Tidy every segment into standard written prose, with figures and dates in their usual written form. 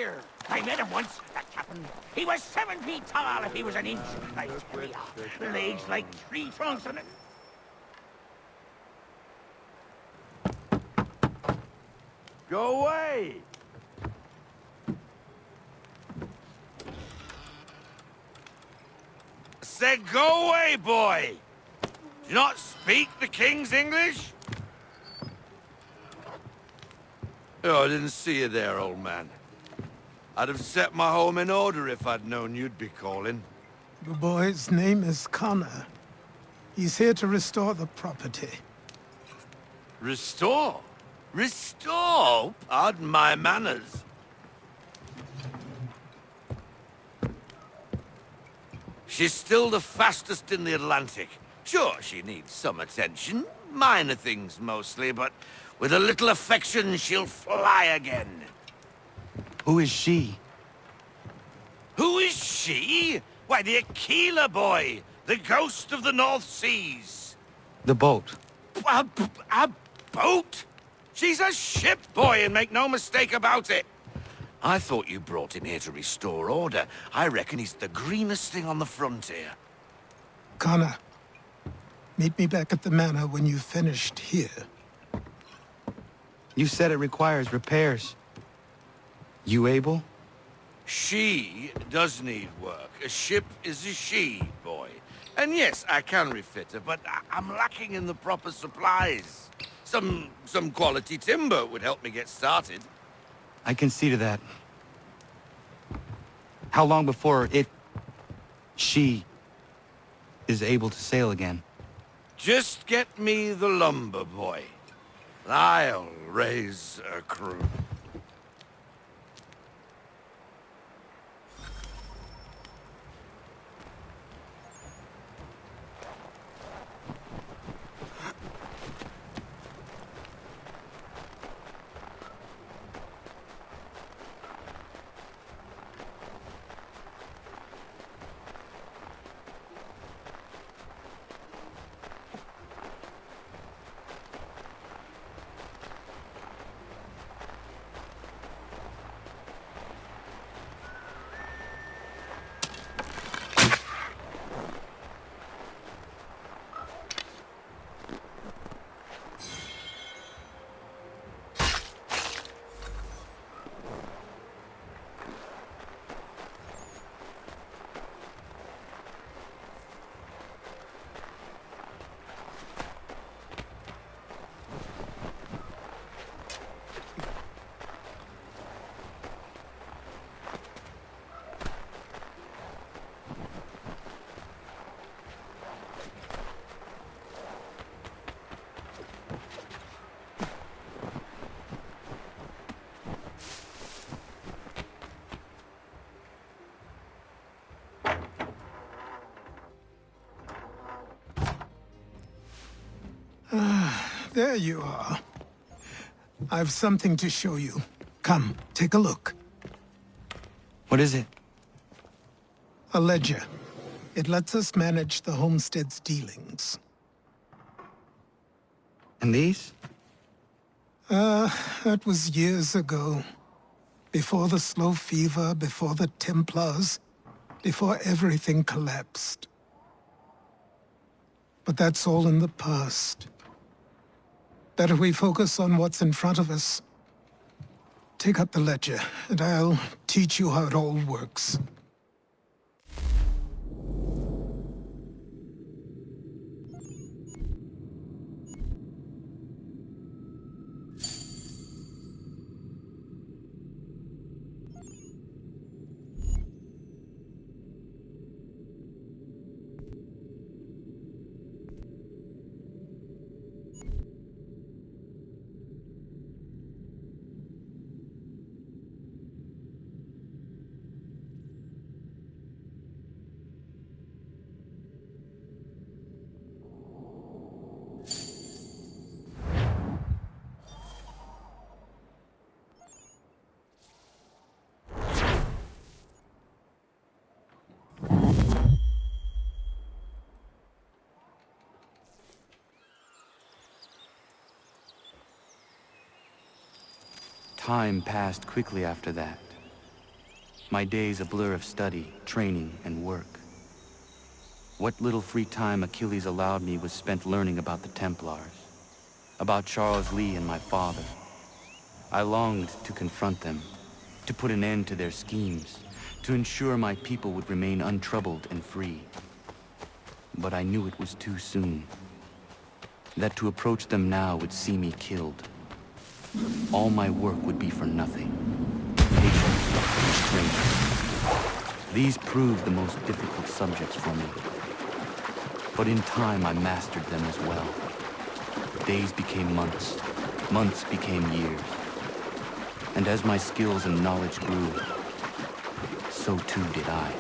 here. I met him once, that captain. He was 7 feet tall if he was an inch. I tell ya, legs like tree trunks and... Go away! I said go away, boy! Do you not speak the King's English? Oh, I didn't see you there, old man. I'd have set my home in order if I'd known you'd be calling. The boy's name is Connor. He's here to restore the property. Restore? Restore? Pardon my manners. She's still the fastest in the Atlantic. Sure, she needs some attention. Minor things mostly, but with a little affection, she'll fly again. Who is she? Who is she? Why, the Aquila boy, the ghost of the North Seas. The boat. A boat? She's a ship, boy, and make no mistake about it. I thought you brought him here to restore order. I reckon he's the greenest thing on the frontier. Connor, meet me back at the manor when you've finished here. You said it requires repairs. You able? She does need work. A ship is a she, boy. And yes, I can refit her, but I'm lacking in the proper supplies. Some quality timber would help me get started. I can see to that. How long before she is able to sail again? Just get me the lumber, boy. I'll raise a crew. There you are. I've something to show you. Come, take a look. What is it? A ledger. It lets us manage the homestead's dealings. And these? That was years ago. Before the slow fever, before the Templars, before everything collapsed. But that's all in the past. Better we focus on what's in front of us. Take up the ledger, and I'll teach you how it all works. Time passed quickly after that. My days a blur of study, training, and work. What little free time Achilles allowed me was spent learning about the Templars, about Charles Lee and my father. I longed to confront them, to put an end to their schemes, to ensure my people would remain untroubled and free. But I knew it was too soon, that to approach them now would see me killed. All my work would be for nothing. Patience and strength. These proved the most difficult subjects for me. But in time I mastered them as well. Days became months, months became years. And as my skills and knowledge grew, so too did I.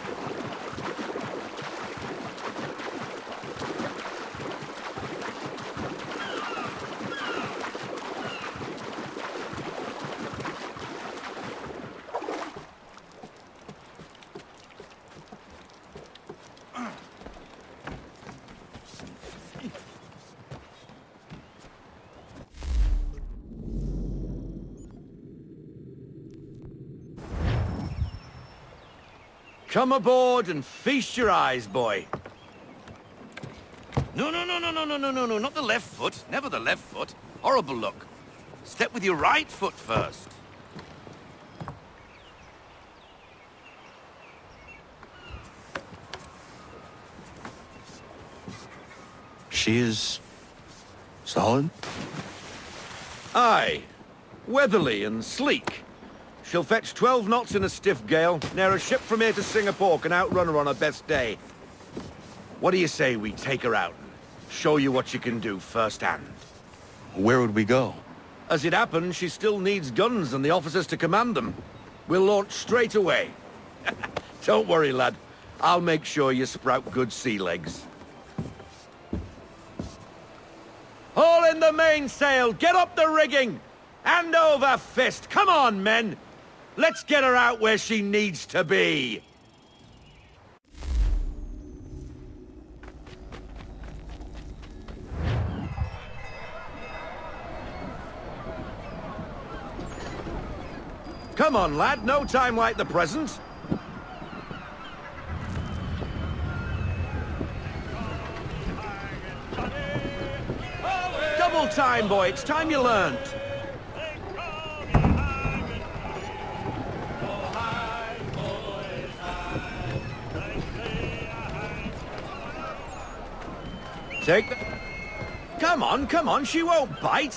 Come aboard and feast your eyes, boy. No, not the left foot. Never the left foot. Horrible look. Step with your right foot first. She is solid? Aye. Weatherly and sleek. She'll fetch 12 knots in a stiff gale, ne'er a ship from here to Singapore can outrun her on her best day. What do you say we take her out and show you what she can do firsthand? Where would we go? As it happens, she still needs guns and the officers to command them. We'll launch straight away. Don't worry, lad. I'll make sure you sprout good sea legs. Haul in the mainsail! Get up the rigging! Hand over fist! Come on, men! Let's get her out where she needs to be! Come on, lad. No time like the present. Double time, boy. It's time you learned. Take the... Come on, she won't bite.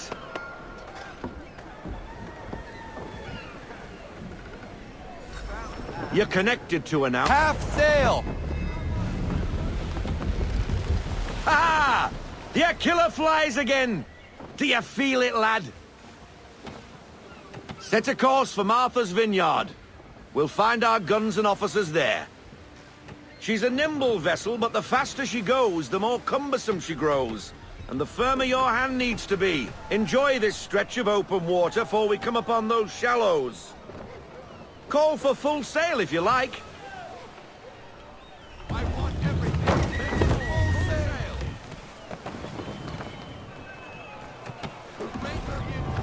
You're connected to her now. Half sail! Ha! The killer flies again! Do you feel it, lad? Set a course for Martha's Vineyard. We'll find our guns and officers there. She's a nimble vessel, but the faster she goes, the more cumbersome she grows. And the firmer your hand needs to be. Enjoy this stretch of open water before we come upon those shallows. Call for full sail if you like. I want everything. Make it full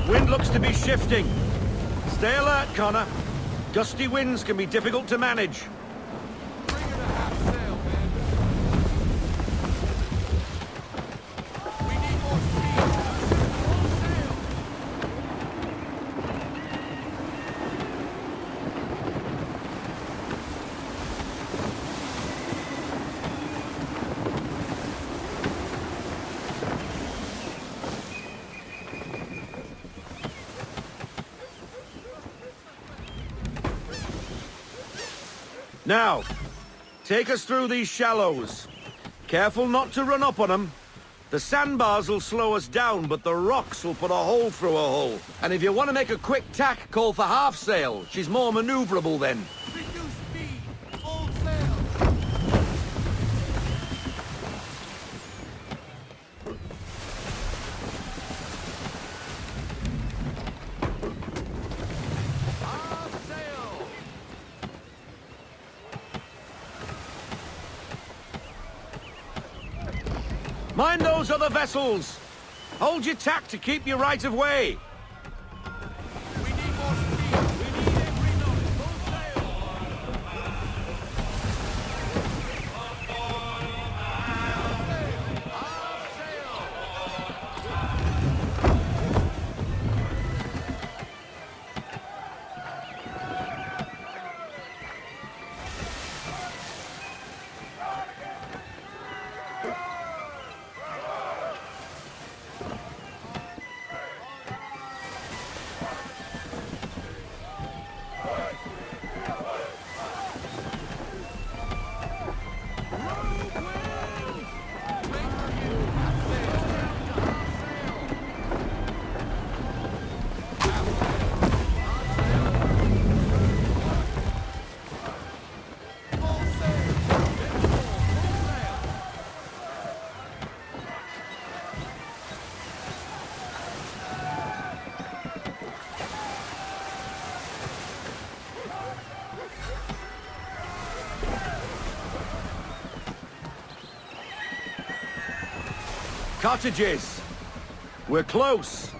sail. Wind looks to be shifting. Stay alert, Connor. Gusty winds can be difficult to manage. Bring her to half sail, man. We need more speed. Full sail. Now, take us through these shallows. Careful not to run up on them. The sandbars will slow us down, but the rocks will put a hole through a hull. And if you want to make a quick tack, call for half sail. She's more maneuverable then. Reduce speed. Full sail. Half sail. Mind those other vessels. Hold your tack to keep your right of way. We need more speed. We Cottages! We're close!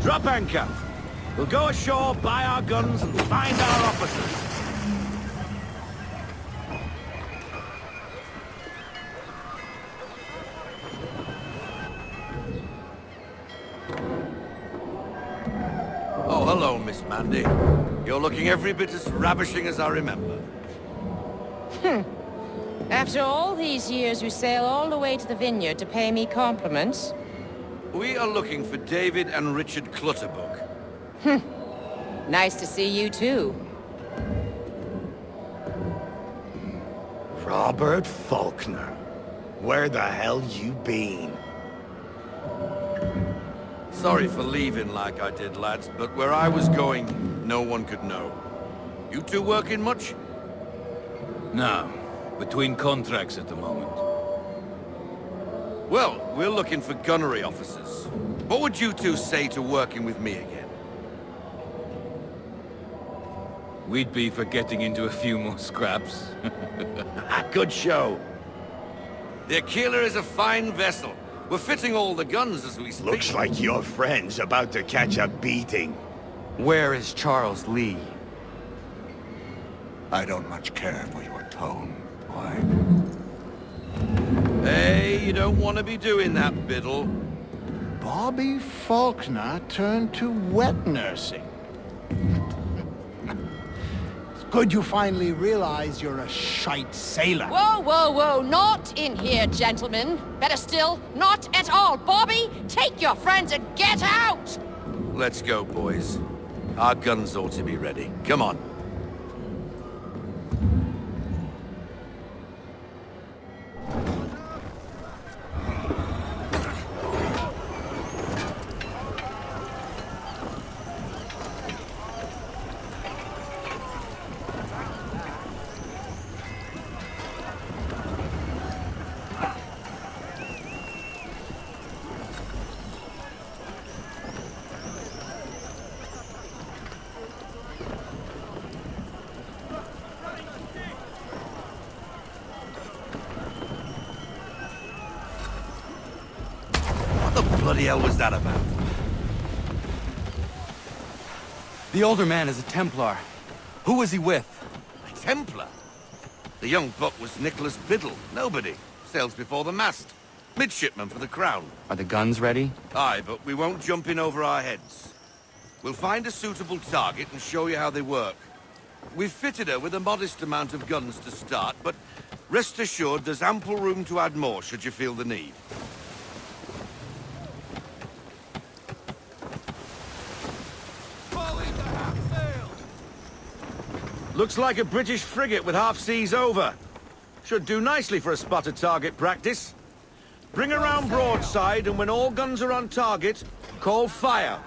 Drop anchor! We'll go ashore, buy our guns, and find our officers. Oh, hello, Miss Mandy. You're looking every bit as ravishing as I remember. After all these years, you sail all the way to the vineyard to pay me compliments? We are looking for David and Richard Clutterbuck. Nice to see you, too. Robert Faulkner. Where the hell you been? Sorry for leaving like I did, lads, but where I was going, no one could know. You two working much? No. Between contracts at the moment. Well, we're looking for gunnery officers. What would you two say to working with me again? We'd be for getting into a few more scraps. Good show. The Aquila is a fine vessel. We're fitting all the guns as we speak. Looks like your friend's about to catch a beating. Where is Charles Lee? I don't much care for your tone, boy. Hey, you don't want to be doing that, Biddle. Bobby Faulkner turned to wet nursing. It's good you finally realize you're a shite sailor. Whoa, whoa, whoa, not in here, gentlemen. Better still, not at all. Bobby, take your friends and get out! Let's go, boys. Our guns ought to be ready. Come on. What the bloody hell was that about? The older man is a Templar. Who was he with? A Templar? The young buck was Nicholas Biddle. Nobody. Sails before the mast. Midshipman for the Crown. Are the guns ready? Aye, but we won't jump in over our heads. We'll find a suitable target and show you how they work. We've fitted her with a modest amount of guns to start, but rest assured there's ample room to add more should you feel the need. Looks like a British frigate with half seas over. Should do nicely for a spotted target practice. Bring around broadside, and when all guns are on target, call fire.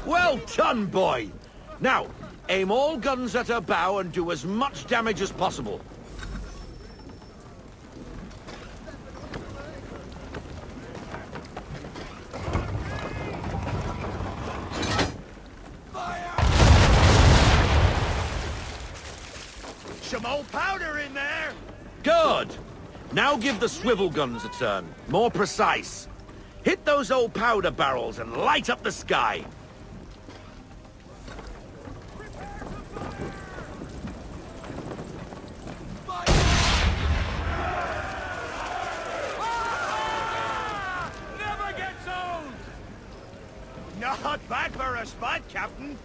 Well done, boy! Now, aim all guns at her bow and do as much damage as possible. Some old powder in there! Good! Now give the swivel guns a turn. More precise. Hit those old powder barrels and light up the sky. Never gets old! Not bad for a spot, Captain.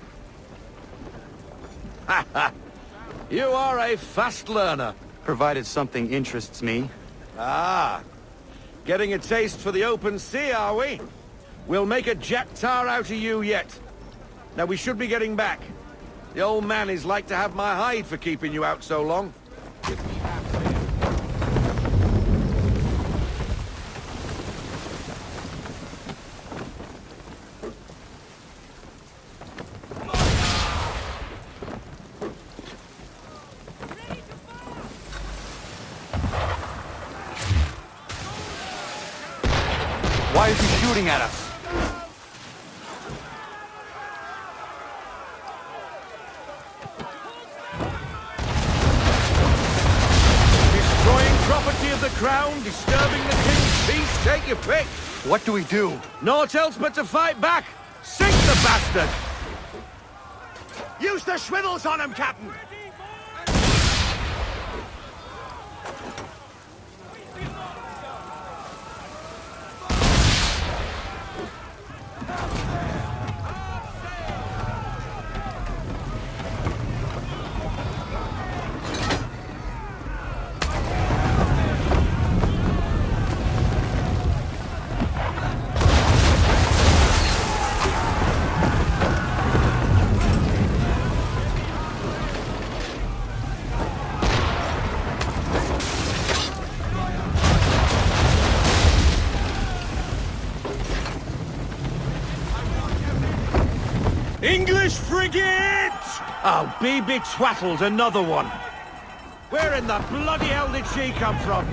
You are a fast learner. Provided something interests me. Ah, getting a taste for the open sea, are we? We'll make a jack tar out of you yet. Now we should be getting back. The old man is like to have my hide for keeping you out so long. Why is he shooting at us? Destroying property of the crown, disturbing the king's peace, take your pick. What do we do? Naught else but to fight back. Sink the bastard! Use the swivels on him, Captain! English frigate! Oh, be betwattled, another one. Where in the bloody hell did she come from?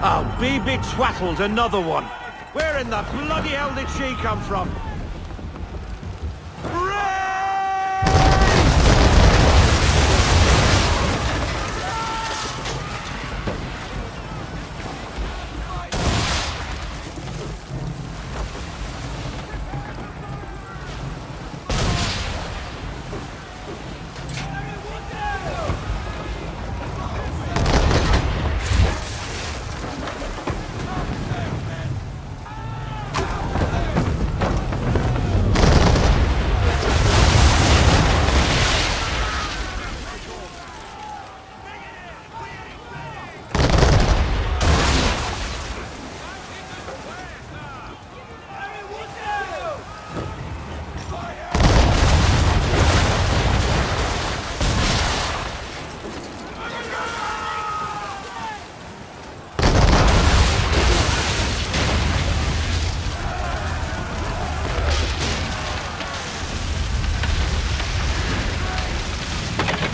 Oh, be betwattled, another one. Where in the bloody hell did she come from?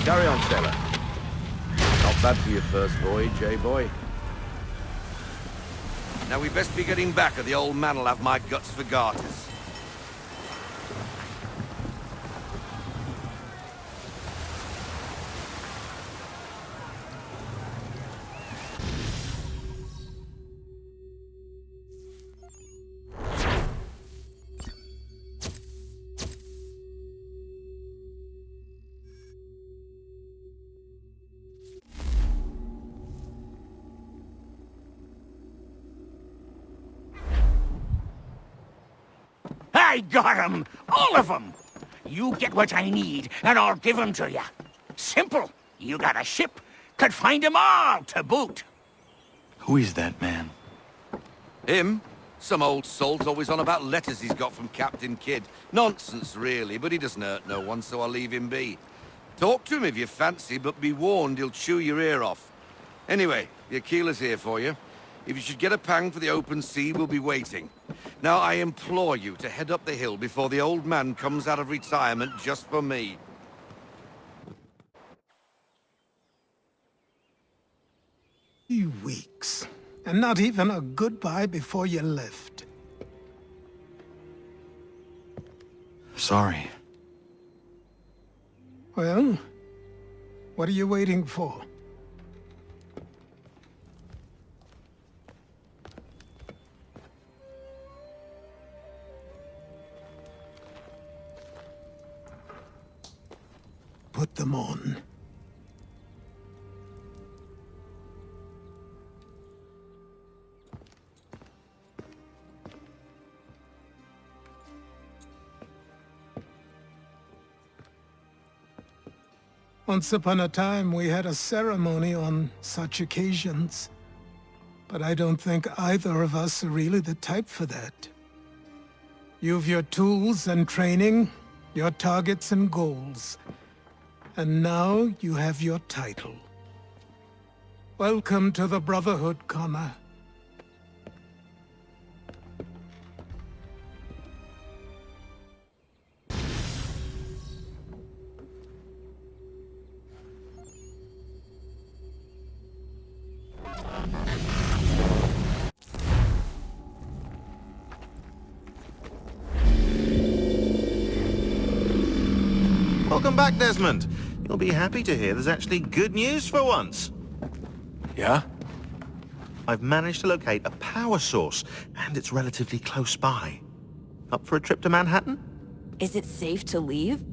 Carry on, sailor. Not bad for your first voyage, eh, boy? Now we best be getting back, or the old man'll have my guts for garters. I got 'em! All of 'em! You get what I need, and I'll give 'em to you. Simple. You got a ship, could find 'em all to boot. Who is that man? Him? Some old salt's always on about letters he's got from Captain Kidd. Nonsense, really, but he doesn't hurt no one, so I'll leave him be. Talk to him if you fancy, but be warned he'll chew your ear off. Anyway, the Aquila's here for you. If you should get a pang for the open sea, we'll be waiting. Now, I implore you to head up the hill before the old man comes out of retirement just for me. 3 weeks. And not even a goodbye before you left. Sorry. Well, what are you waiting for? Put them on. Once upon a time, we had a ceremony on such occasions. But I don't think either of us are really the type for that. You've your tools and training, your targets and goals. And now you have your title. Welcome to the Brotherhood, Connor. Welcome back, Desmond. You'll be happy to hear there's actually good news for once. Yeah? I've managed to locate a power source, and it's relatively close by. Up for a trip to Manhattan? Is it safe to leave?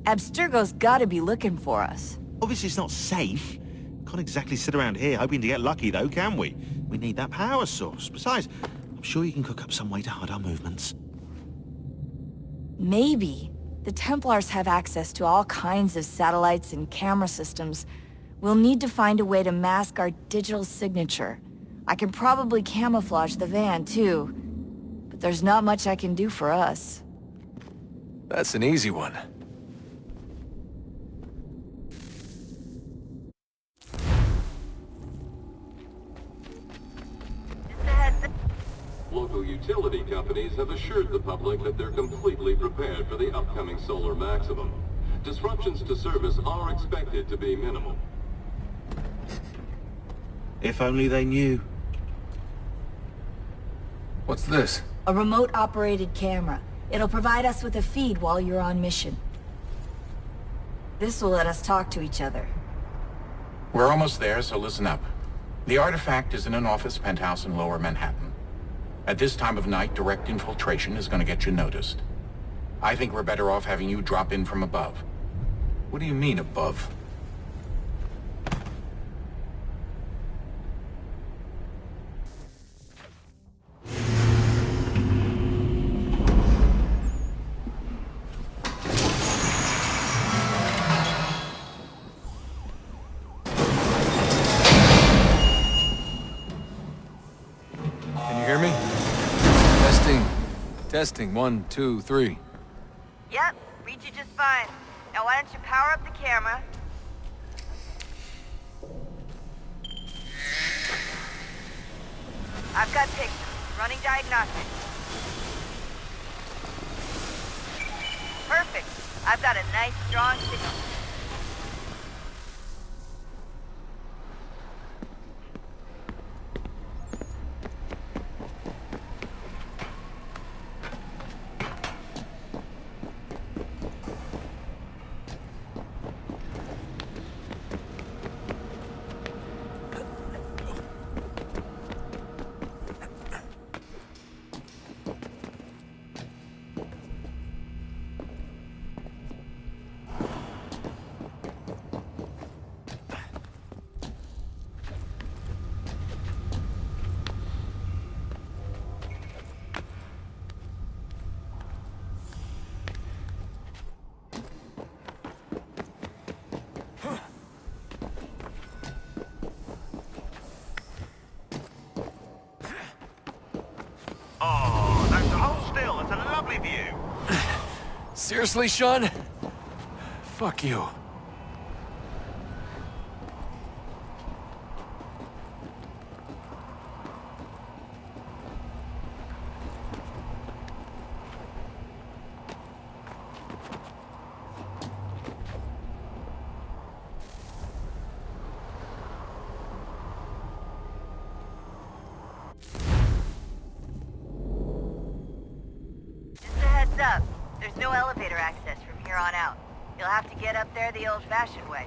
Abstergo's gotta be looking for us. Obviously it's not safe. Can't exactly sit around here hoping to get lucky though, can we? We need that power source. Besides, I'm sure you can cook up some way to hide our movements. Maybe. The Templars have access to all kinds of satellites and camera systems. We'll need to find a way to mask our digital signature. I can probably camouflage the van, too. But there's not much I can do for us. That's an easy one. Local utility companies have assured the public that they're completely prepared for the upcoming solar maximum. Disruptions to service are expected to be minimal. If only they knew. What's this? A remote-operated camera. It'll provide us with a feed while you're on mission. This will let us talk to each other. We're almost there, so listen up. The artifact is in an office penthouse in Lower Manhattan. At this time of night, direct infiltration is going to get you noticed. I think we're better off having you drop in from above. What do you mean, above? Can you hear me? Testing, 1, 2, 3. Yep, read you just fine. Now why don't you power up the camera? I've got pictures. Running diagnostics. Perfect. I've got a nice, strong signal. Seriously, Sean? Fuck you. Up. There's no elevator access from here on out. You'll have to get up there the old-fashioned way.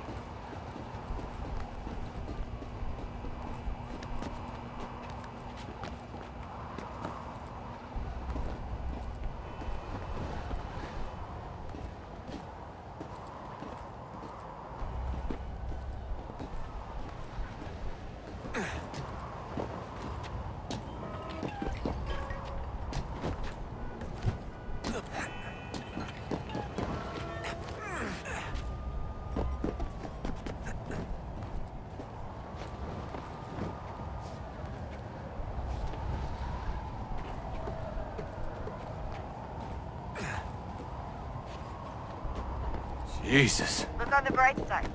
Jesus. Look on the bright side.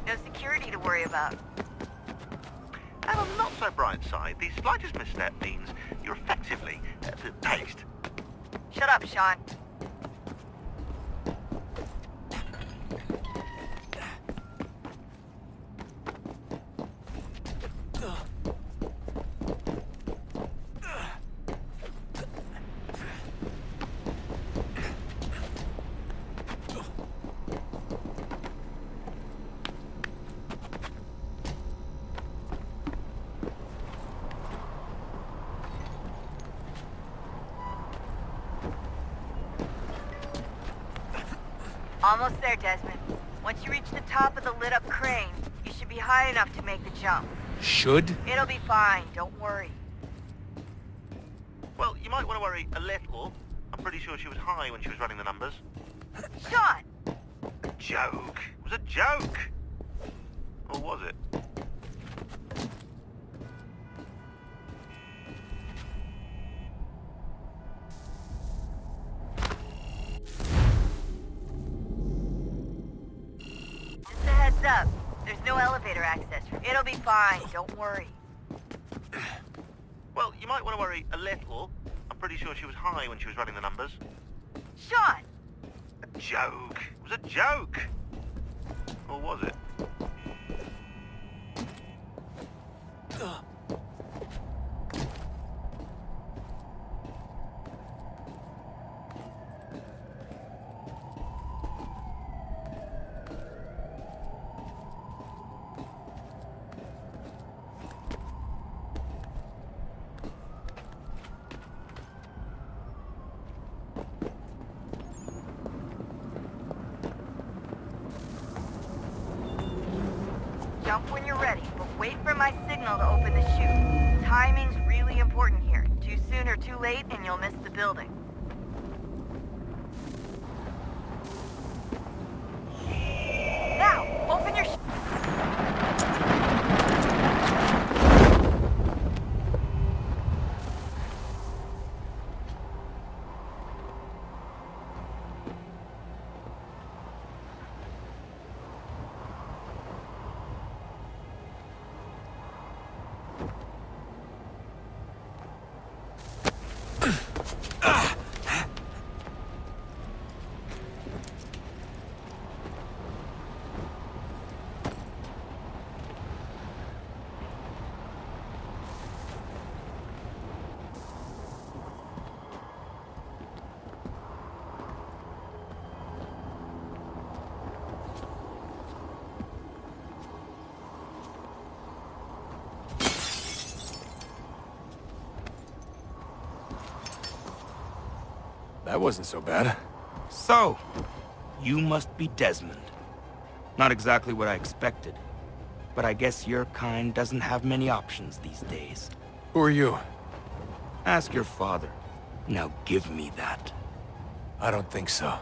No security to worry about. And on the not so bright side, the slightest misstep means you're effectively paced. Shut up, Sean. Almost there, Desmond. Once you reach the top of the lit-up crane, you should be high enough to make the jump. Should? It'll be fine, don't worry. Well, you might want to worry a little. I'm pretty sure she was high when she was running the numbers. Sean! A joke. It was a joke. Or was it? Up. There's no elevator access. It'll be fine, don't worry. Well, you might want to worry a little. I'm pretty sure she was high when she was running the numbers. Sean! A joke. It was a joke. Or was it? Jump when you're ready, but wait for my signal to open the chute. Timing's really important here. Too soon or too late, and you'll miss the building. Now, open your That wasn't so bad. So, you must be Desmond. Not exactly what I expected, but I guess your kind doesn't have many options these days. Who are you? Ask your father. Now give me that. I don't think so.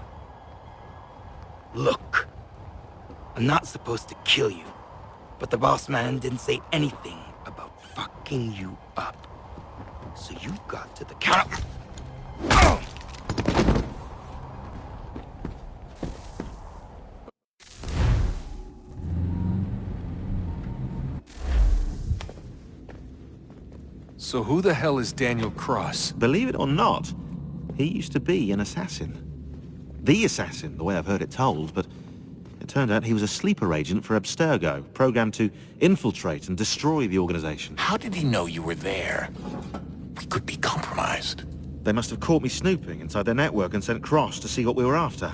Look, I'm not supposed to kill you, but the boss man didn't say anything about fucking you up. So you got to the count. So who the hell is Daniel Cross? Believe it or not, he used to be an assassin. The assassin, the way I've heard it told, but it turned out he was a sleeper agent for Abstergo, programmed to infiltrate and destroy the organization. How did he know you were there? We could be compromised. They must have caught me snooping inside their network and sent Cross to see what we were after.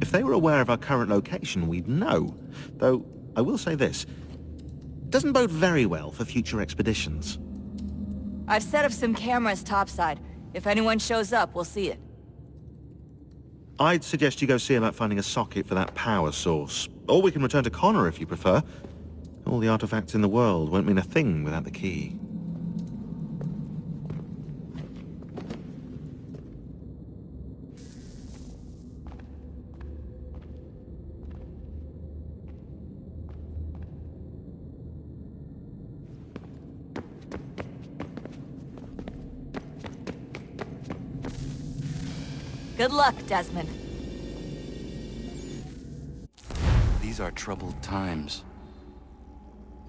If they were aware of our current location, we'd know. Though, I will say this. It doesn't bode very well for future expeditions. I've set up some cameras topside. If anyone shows up, we'll see it. I'd suggest you go see about finding a socket for that power source. Or we can return to Connor if you prefer. All the artifacts in the world won't mean a thing without the key. Good luck, Desmond. These are troubled times.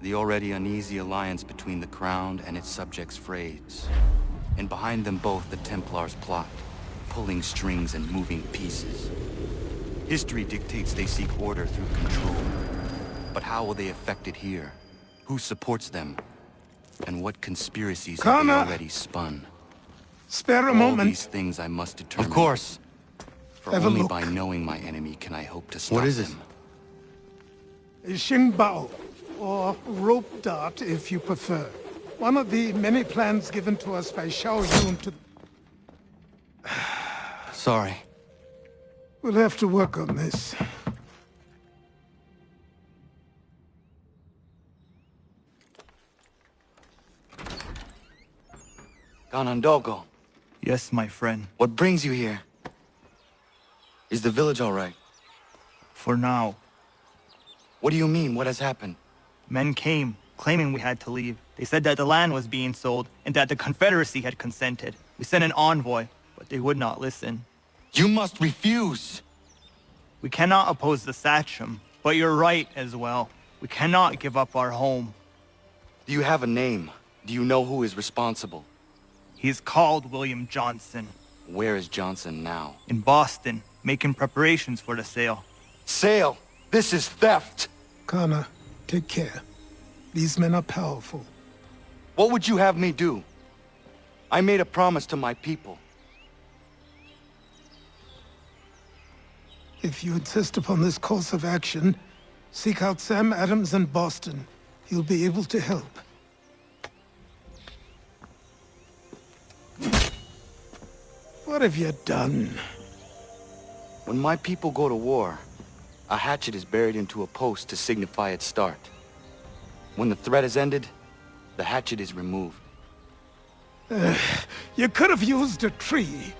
The already uneasy alliance between the Crown and its subjects frays. And behind them both the Templars plot, pulling strings and moving pieces. History dictates they seek order through control. But how will they affect it here? Who supports them? And what conspiracies have they already spun? Spare a All moment. these things I must determine. Of course. For Have a only look. by knowing my enemy can I hope to stop What is it? them. A Xingbao, or rope dart if you prefer. One of the many plans given to us by Xiao Yun to... Sorry. We'll have to work on this. Ganondogo, Yes, my friend. what brings you here? Is the village all right? For now. What do you mean? What has happened? Men came, claiming we had to leave. They said that the land was being sold, and that the Confederacy had consented. We sent an envoy, but they would not listen. You must refuse! We cannot oppose the Sachem, but you're right as well. We cannot give up our home. Do you have a name? Do you know who is responsible? He is called William Johnson. Where is Johnson now? In Boston, making preparations for the sale. Sale! This is theft! Connor, take care. These men are powerful. What would you have me do? I made a promise to my people. If you insist upon this course of action, seek out Sam Adams in Boston. He'll be able to help. What have you done? When my people go to war, a hatchet is buried into a post to signify its start. When the threat is ended, the hatchet is removed. You could have used a tree.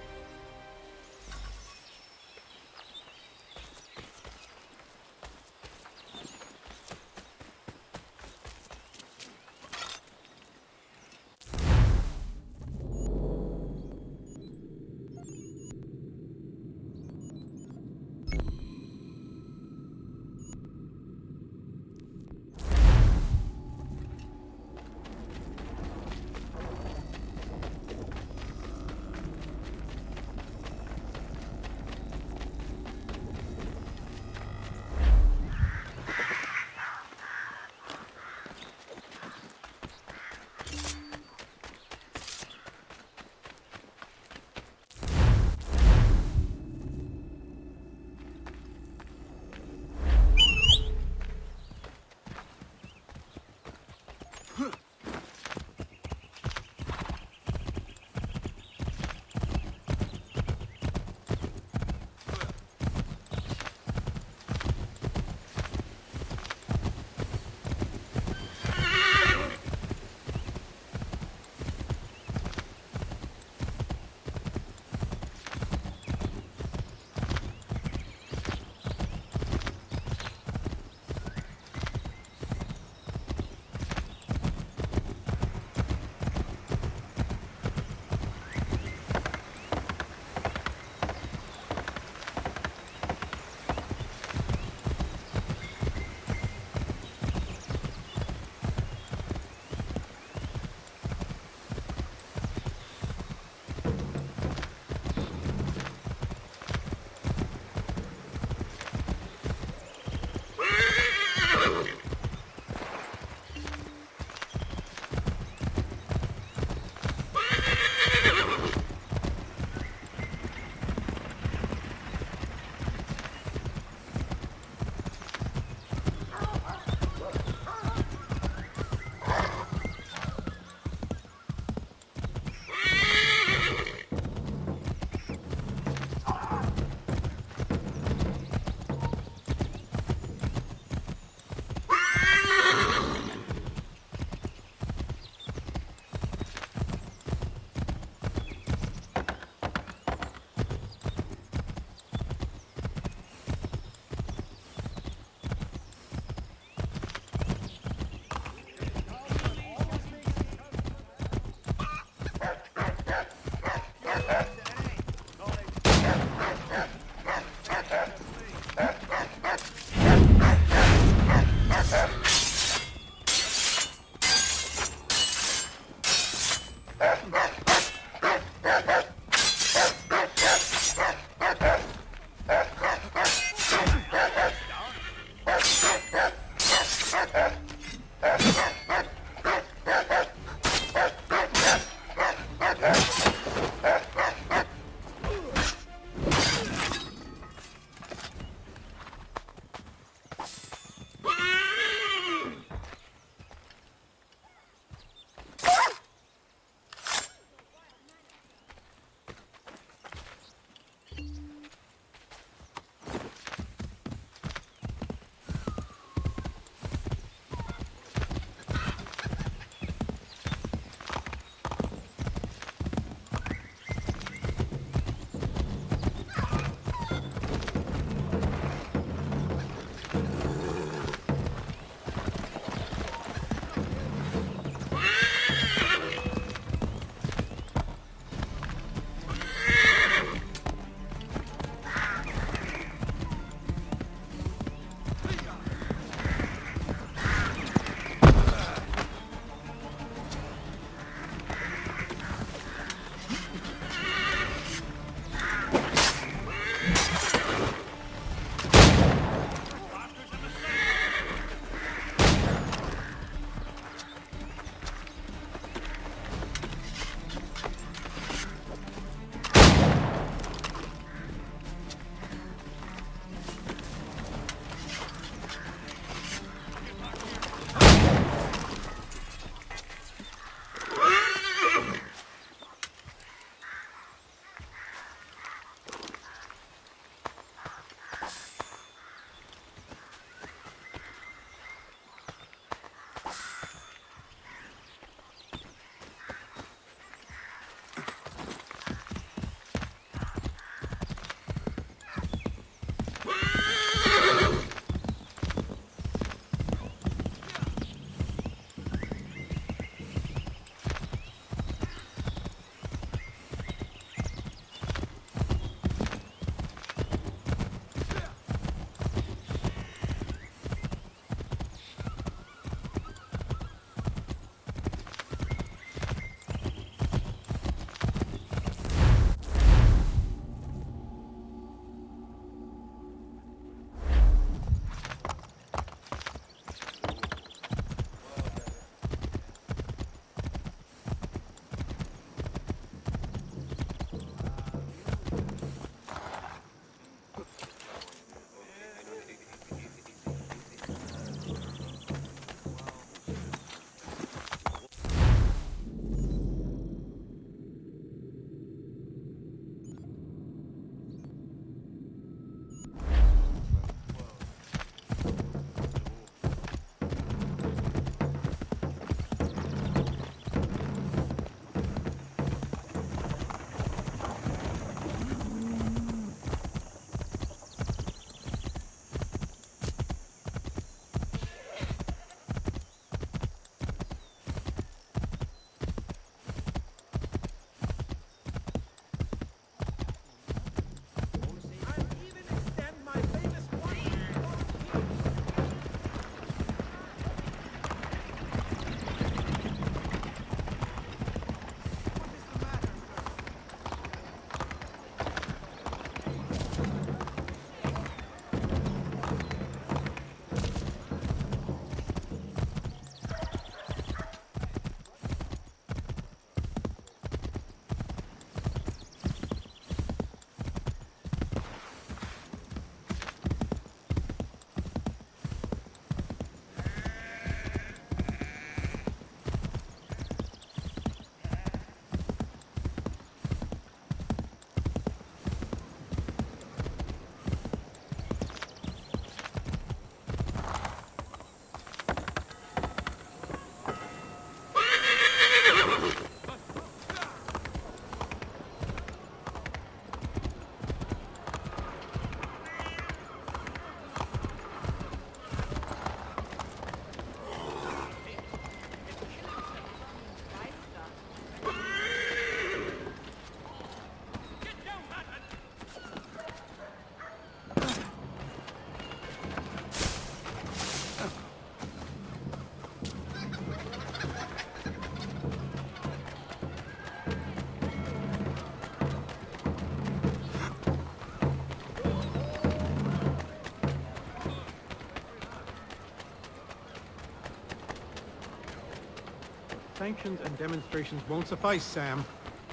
Sanctions and demonstrations won't suffice, Sam.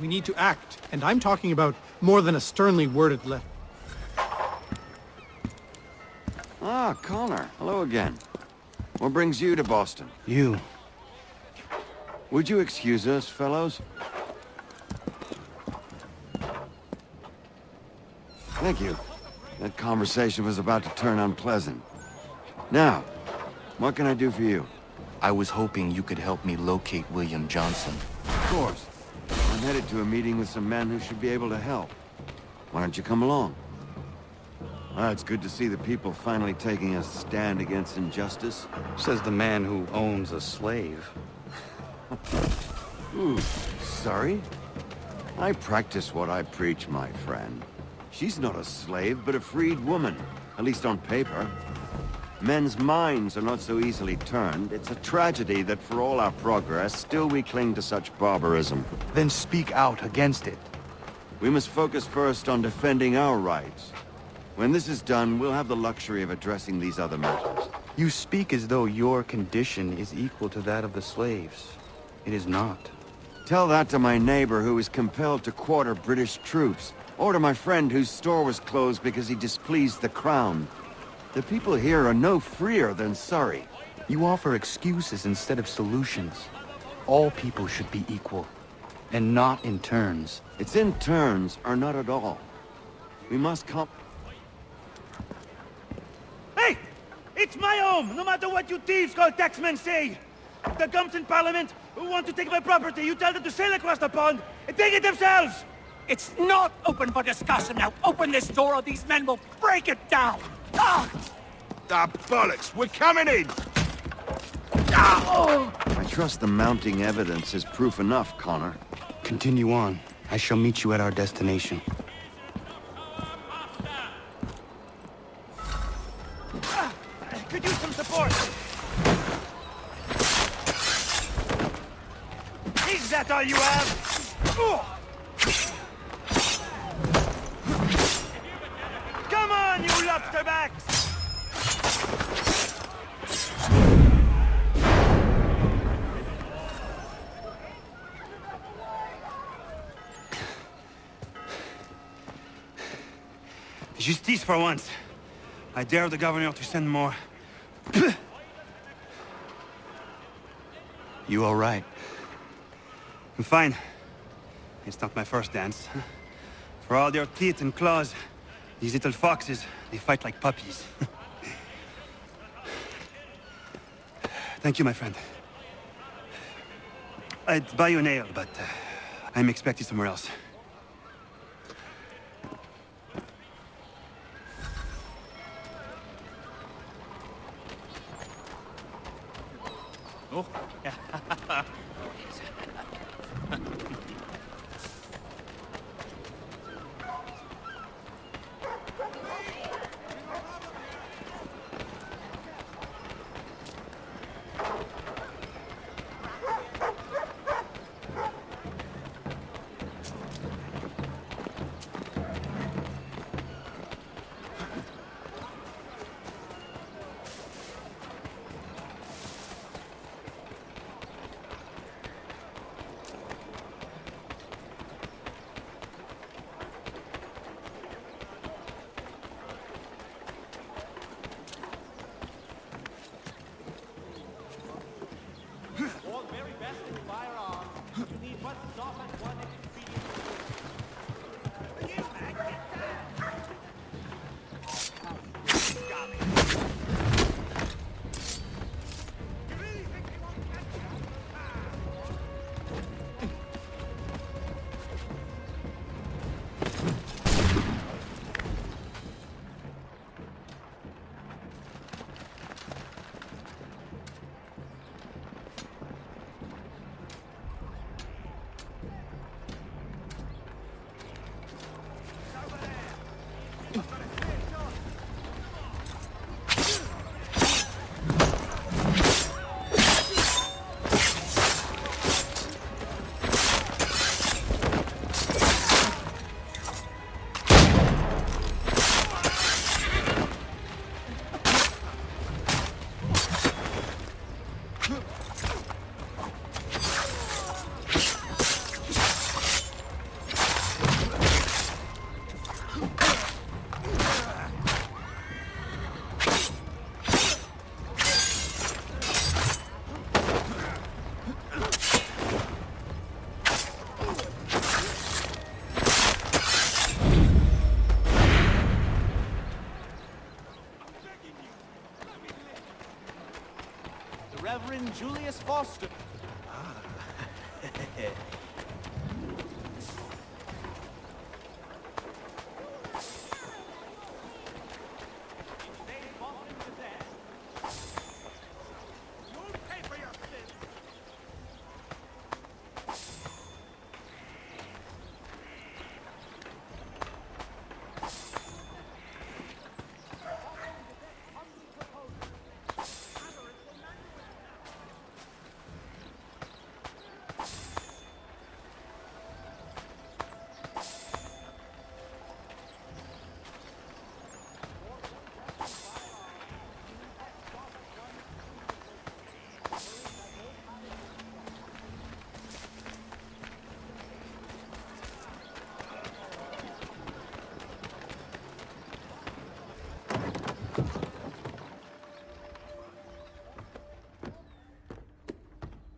We need to act, and I'm talking about more than a sternly worded letter. Ah, Connor. Hello again. What brings you to Boston? You. Would you excuse us, fellows? Thank you. That conversation was about to turn unpleasant. Now, what can I do for you? I was hoping you could help me locate William Johnson. Of course. I'm headed to a meeting with some men who should be able to help. Why don't you come along? It's good to see the people finally taking a stand against injustice. Says the man who owns a slave. Ooh, sorry? I practice what I preach, my friend. She's not a slave, but a freed woman, at least on paper. Men's minds are not so easily turned. It's a tragedy that for all our progress, still we cling to such barbarism. Then speak out against it. We must focus first on defending our rights. When this is done, we'll have the luxury of addressing these other matters. You speak as though your condition is equal to that of the slaves. It is not. Tell that to my neighbor who is compelled to quarter British troops, or to my friend whose store was closed because he displeased the crown. The people here are no freer than Surrey. You offer excuses instead of solutions. All people should be equal, and not in turns. It's in turns, or not at all. We must come... Hey! It's my home, no matter what you thieves called taxmen say! The gums in Parliament who want to take my property, you tell them to sail across the pond and take it themselves! It's not open for discussion now. Open this door or these men will break it down. Ah! Ah, bollocks! We're coming in! I trust the mounting evidence is proof enough, Connor. Continue on. I shall meet you at our destination. Could use some support! Is that all you have? Come on, you lobsterbacks! Justice for once. I dare the governor to send more. You all right? I'm fine. It's not my first dance. For all their teeth and claws, these little foxes, they fight like puppies. Thank you, my friend. I'd buy you an ale, but I'm expected somewhere else. Oh, yeah. Thaddeus Foster.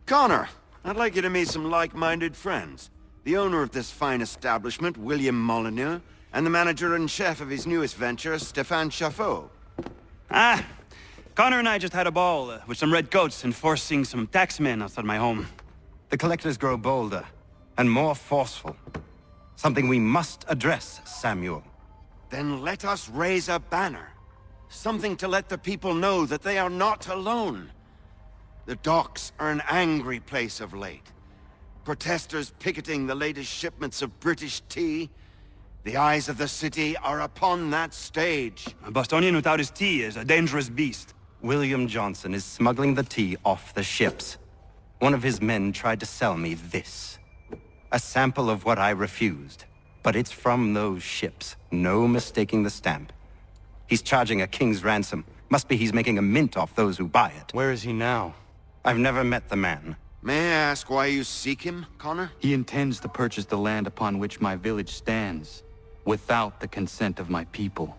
Connor, I'd like you to meet some like-minded friends. The owner of this fine establishment, William Molyneux, and the manager and chef of his newest venture, Stéphane Chaffeau. Ah, Connor and I just had a ball with some red coats enforcing some taxmen outside my home. The collectors grow bolder and more forceful. Something we must address, Samuel. Then let us raise a banner. Something to let the people know that they are not alone. The docks are an angry place of late. Protesters picketing the latest shipments of British tea. The eyes of the city are upon that stage. A Bostonian without his tea is a dangerous beast. William Johnson is smuggling the tea off the ships. One of his men tried to sell me this. A sample of what I refused. But it's from those ships. No mistaking the stamp. He's charging a king's ransom. Must be he's making a mint off those who buy it. Where is he now? I've never met the man. May I ask why you seek him, Connor? He intends to purchase the land upon which my village stands, without the consent of my people.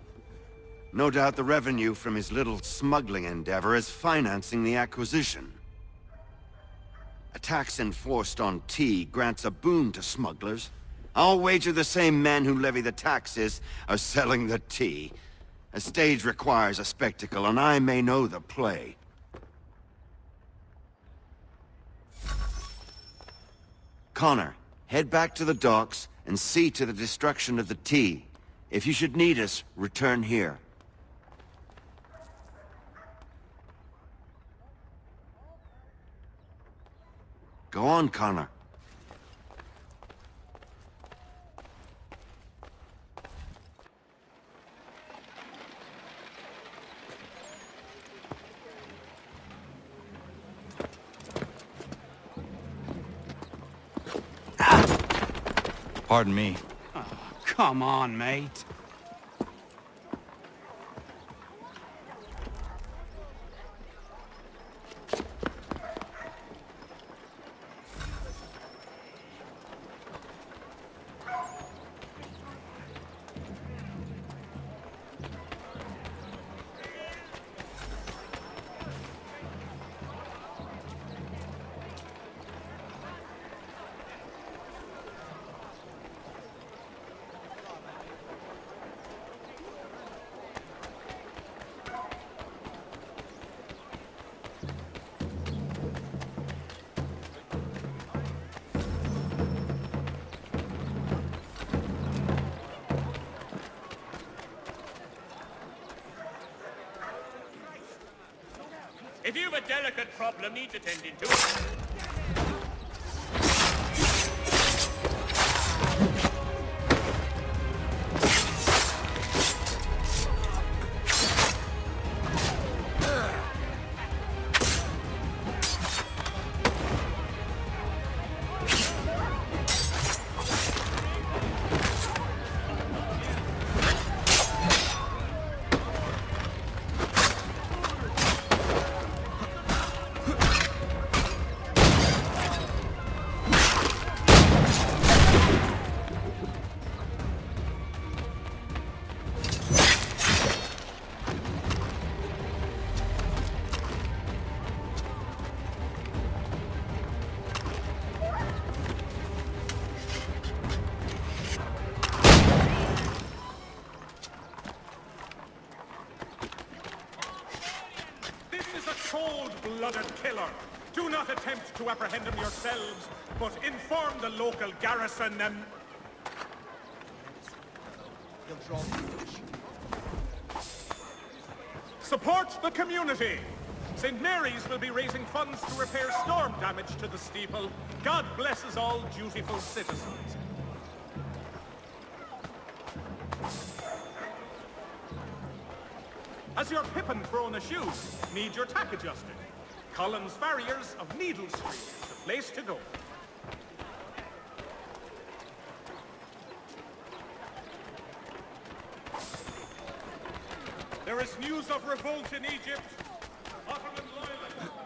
No doubt the revenue from his little smuggling endeavor is financing the acquisition. A tax enforced on tea grants a boon to smugglers. I'll wager the same men who levy the taxes are selling the tea. A stage requires a spectacle, and I may know the play. Connor, head back to the docks and see to the destruction of the tea. If you should need us, return here. Go on, Connor. Pardon me. Oh, come on, mate. If you've a delicate problem needs attending to, attempt to apprehend him yourselves, but inform the local garrison and... Support the community! St. Mary's will be raising funds to repair storm damage to the steeple. God blesses all dutiful citizens. Has your pippin thrown a shoe? Need your tack adjusted? Collins Farriers of Needle Street is the place to go. There is news of revolt in Egypt. Ottoman loyalists.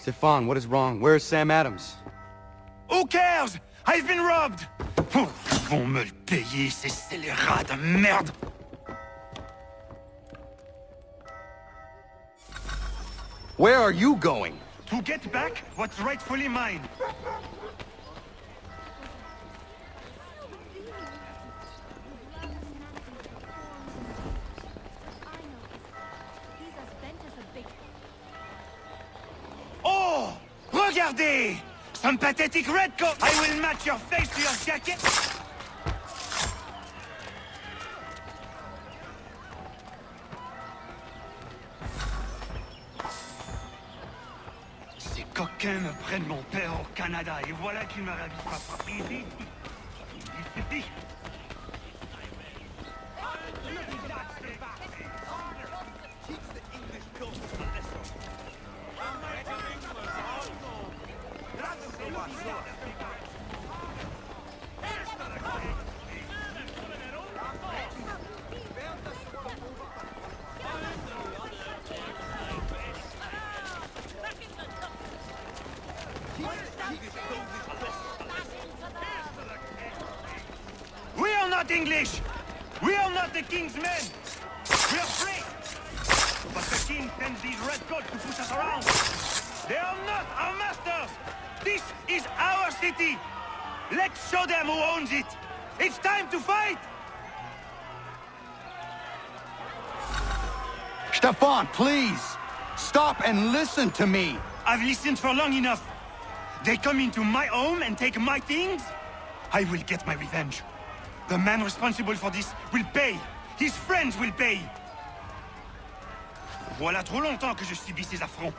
Stefan, what is wrong? Where is Sam Adams? Who cares? I've been robbed! Oh, ils vont me le payer, ces scélérats de merde! Where are you going? To get back what's rightfully mine. Oh! Regardez! Some pathetic redcoat! I will match your face to your jacket! Ces coquins me prennent mon père au Canada, et voilà qu'ils me ravissent ma propriété. We are not English! We are not the king's men! We are free! But the king sends these redcoats to push us around! They are not our masters! This is our city! Let's show them who owns it! It's time to fight! Stefan, please! Stop and listen to me! I've listened for long enough. They come into my home and take my things? I will get my revenge. The man responsible for this will pay. His friends will pay. Voilà trop longtemps que je subis ces affronts.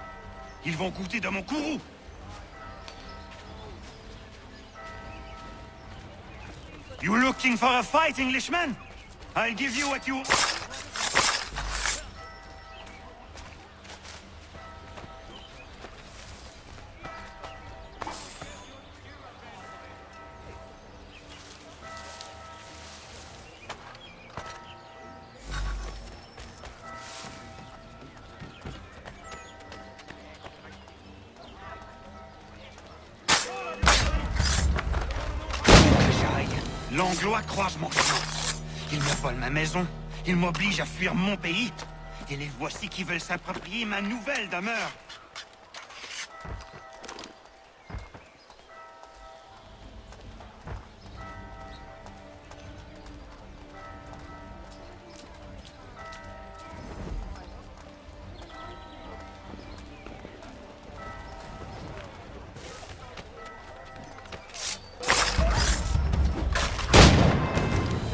Ils vont goûter de mon courroux. You looking for a fight, Englishman? I'll give you what you... L'Anglois croise mon sang. Ils me volent ma maison. Ils m'obligent à fuir mon pays. Et les voici qui veulent s'approprier ma nouvelle demeure.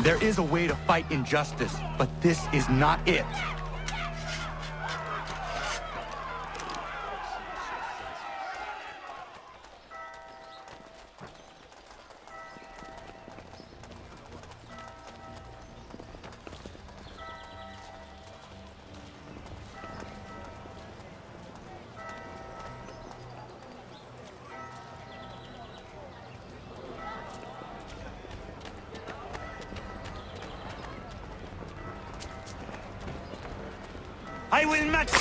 There is a way to fight injustice, but this is not it. I will match...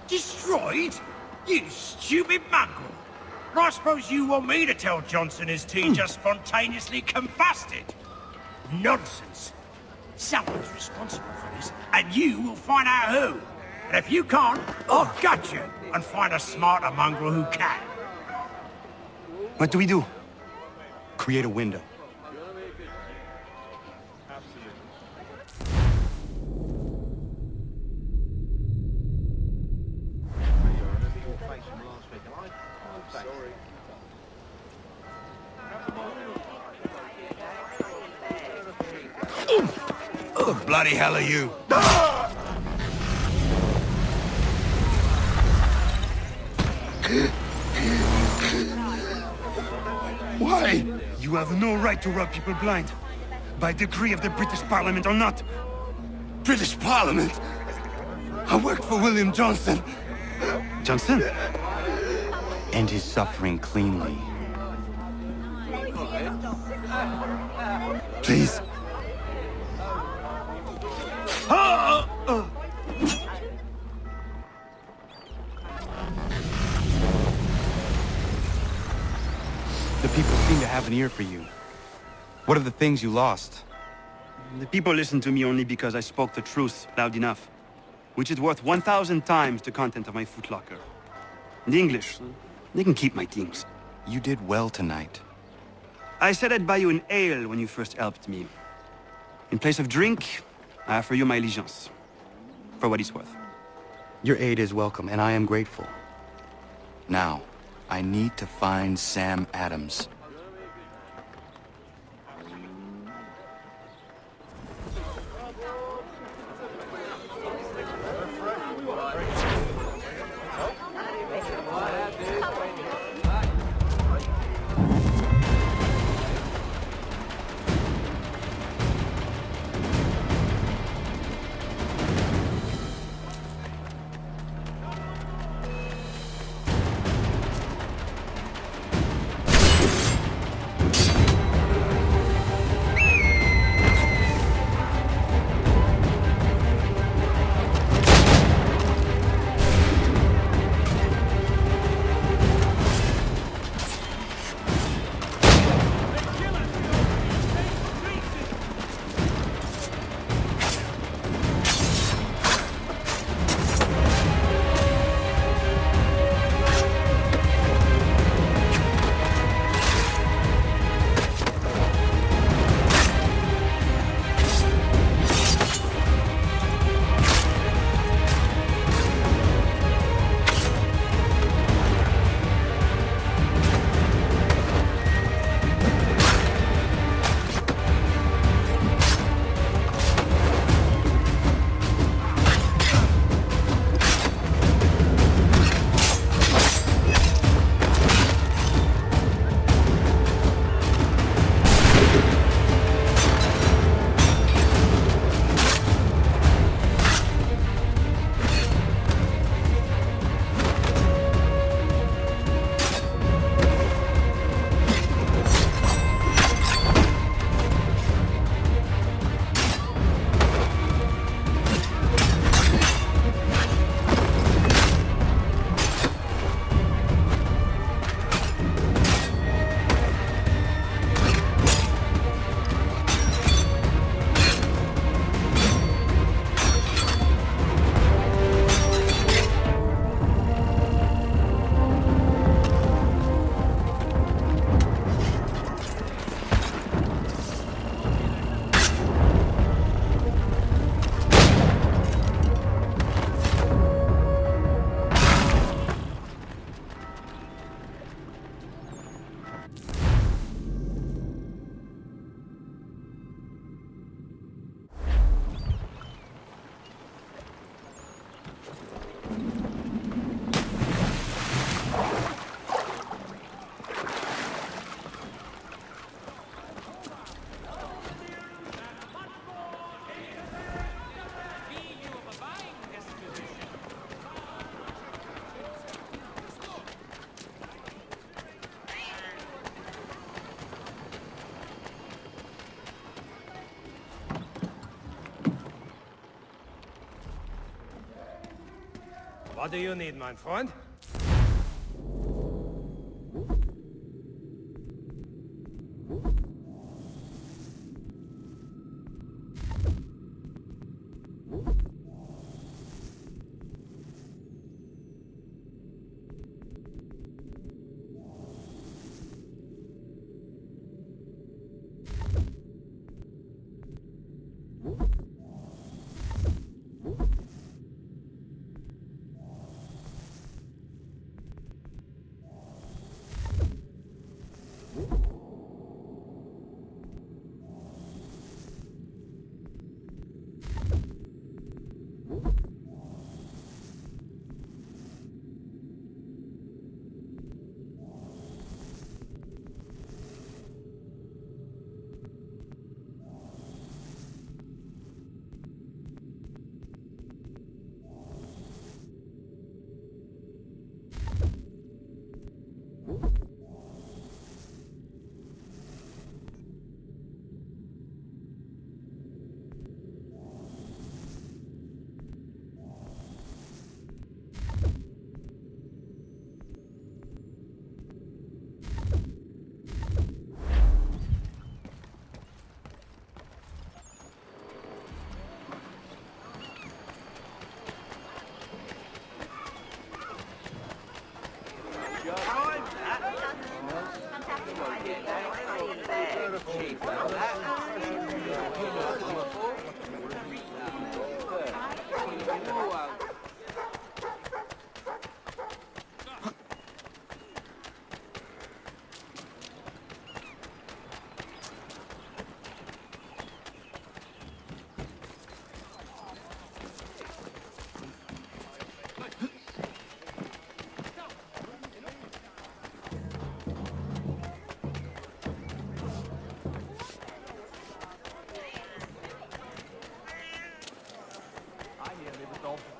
Destroyed? You stupid mongrel! I suppose you want me to tell Johnson his tea just spontaneously combusted? Nonsense! Someone's responsible for this, and you will find out who. And if you can't, I'll gut you and find a smarter mongrel who can. What do we do? Create a window. Who the bloody hell are you? Why? You have no right to rob people blind. By decree of the British Parliament or not. British Parliament? I worked for William Johnson. Johnson? End his suffering cleanly. Please. The people seem to have an ear for you. What are the things you lost? The people listen to me only because I spoke the truth loud enough, which is worth 1,000 times the content of my footlocker. The English, they can keep my things. You did well tonight. I said I'd buy you an ale when you first helped me. In place of drink, I offer you my allegiance. For what it's worth. Your aid is welcome, and I am grateful. Now, I need to find Sam Adams. What do you need, my friend?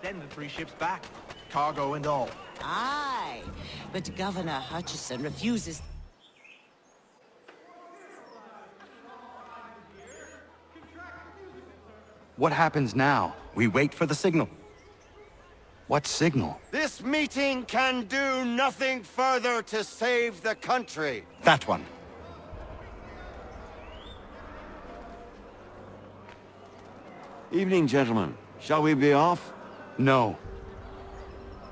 send the 3 ships back. Cargo and all. Aye, but Governor Hutchison refuses. What happens now? We wait for the signal. What signal? This meeting can do nothing further to save the country. That one. Evening, gentlemen. Shall we be off? No.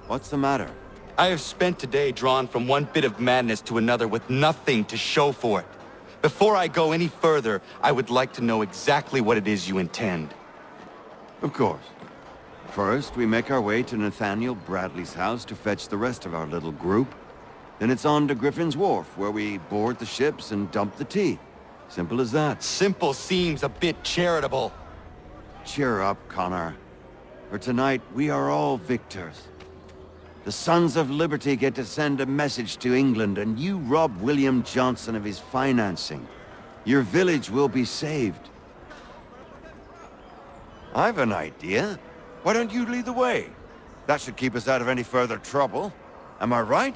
What's the matter? I have spent today drawn from one bit of madness to another with nothing to show for it. Before I go any further, I would like to know exactly what it is you intend. Of course. First, we make our way to Nathaniel Bradley's house to fetch the rest of our little group. Then it's on to Griffin's Wharf, where we board the ships and dump the tea. Simple as that. Simple seems a bit charitable. Cheer up, Connor. For tonight, we are all victors. The Sons of Liberty get to send a message to England, and you rob William Johnson of his financing. Your village will be saved. I've an idea. Why don't you lead the way? That should keep us out of any further trouble. Am I right?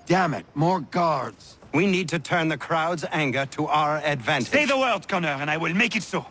Damn it, more guards. We need to turn the crowd's anger to our advantage. Say the word, Connor, and I will make it so.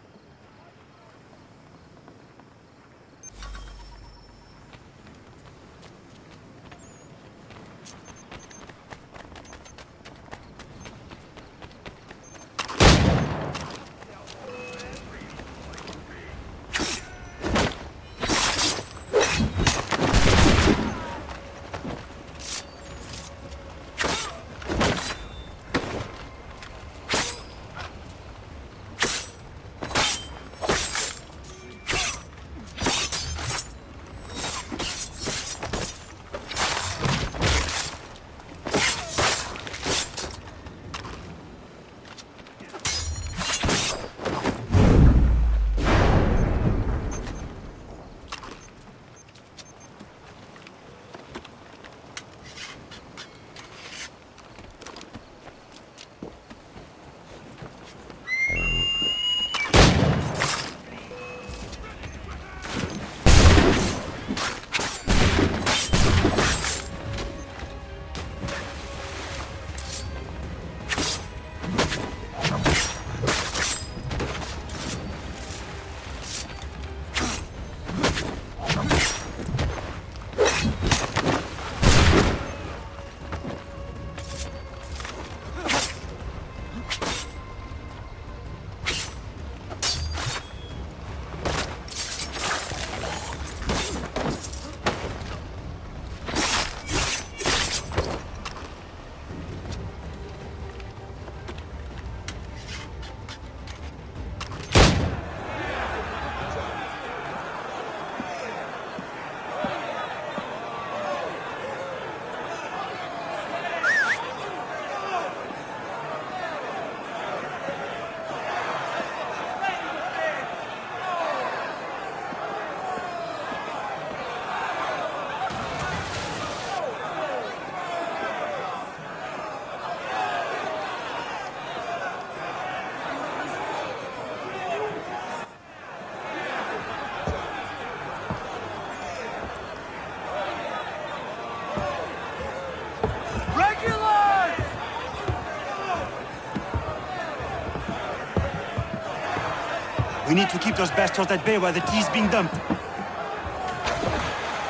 We need to keep those bastards at bay while the tea's being dumped.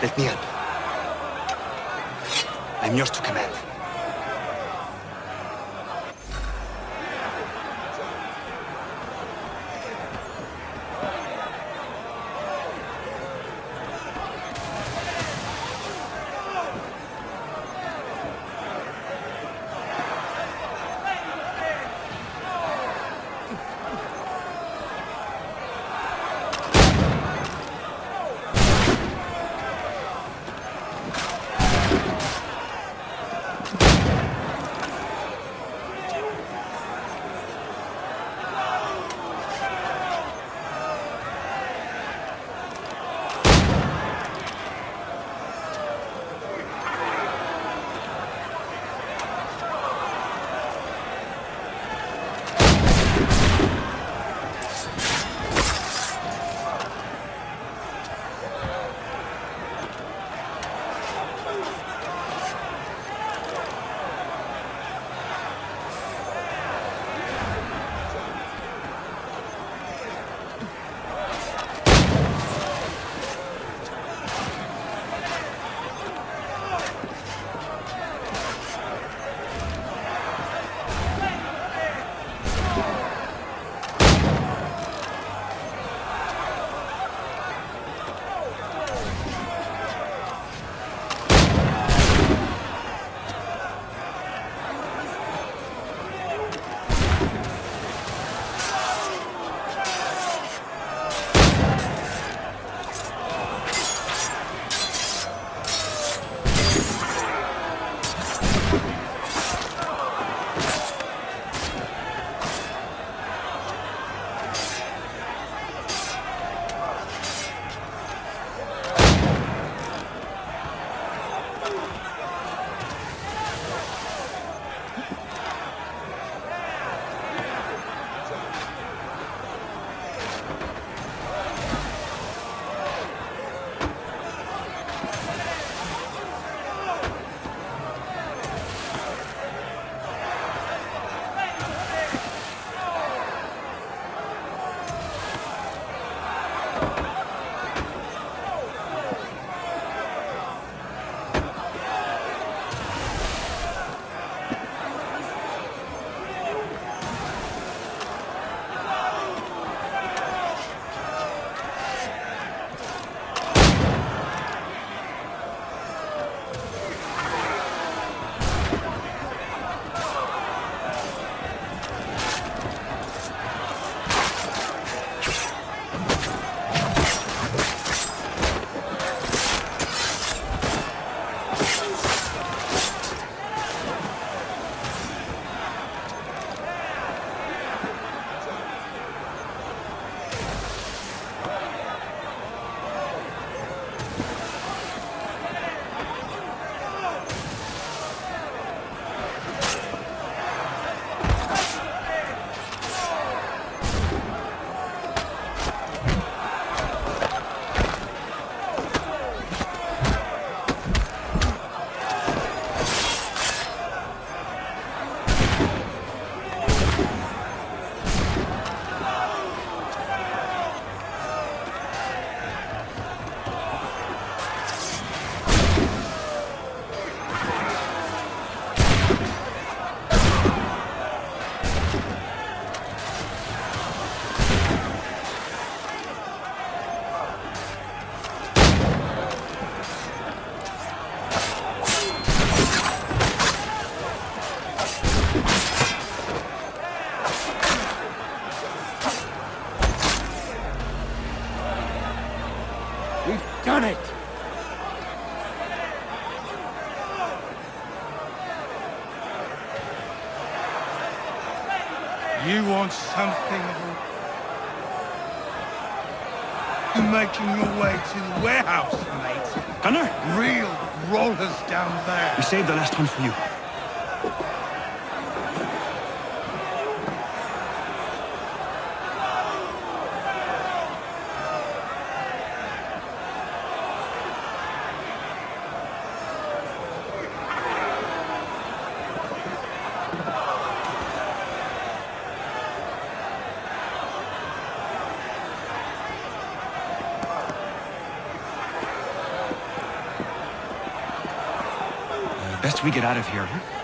Let me help. I'm yours to command. We've done it! You want something of a... You're making your way to the warehouse, mate. Gunner? Real rollers down there. We saved the last one for you. Best we get out of here, huh?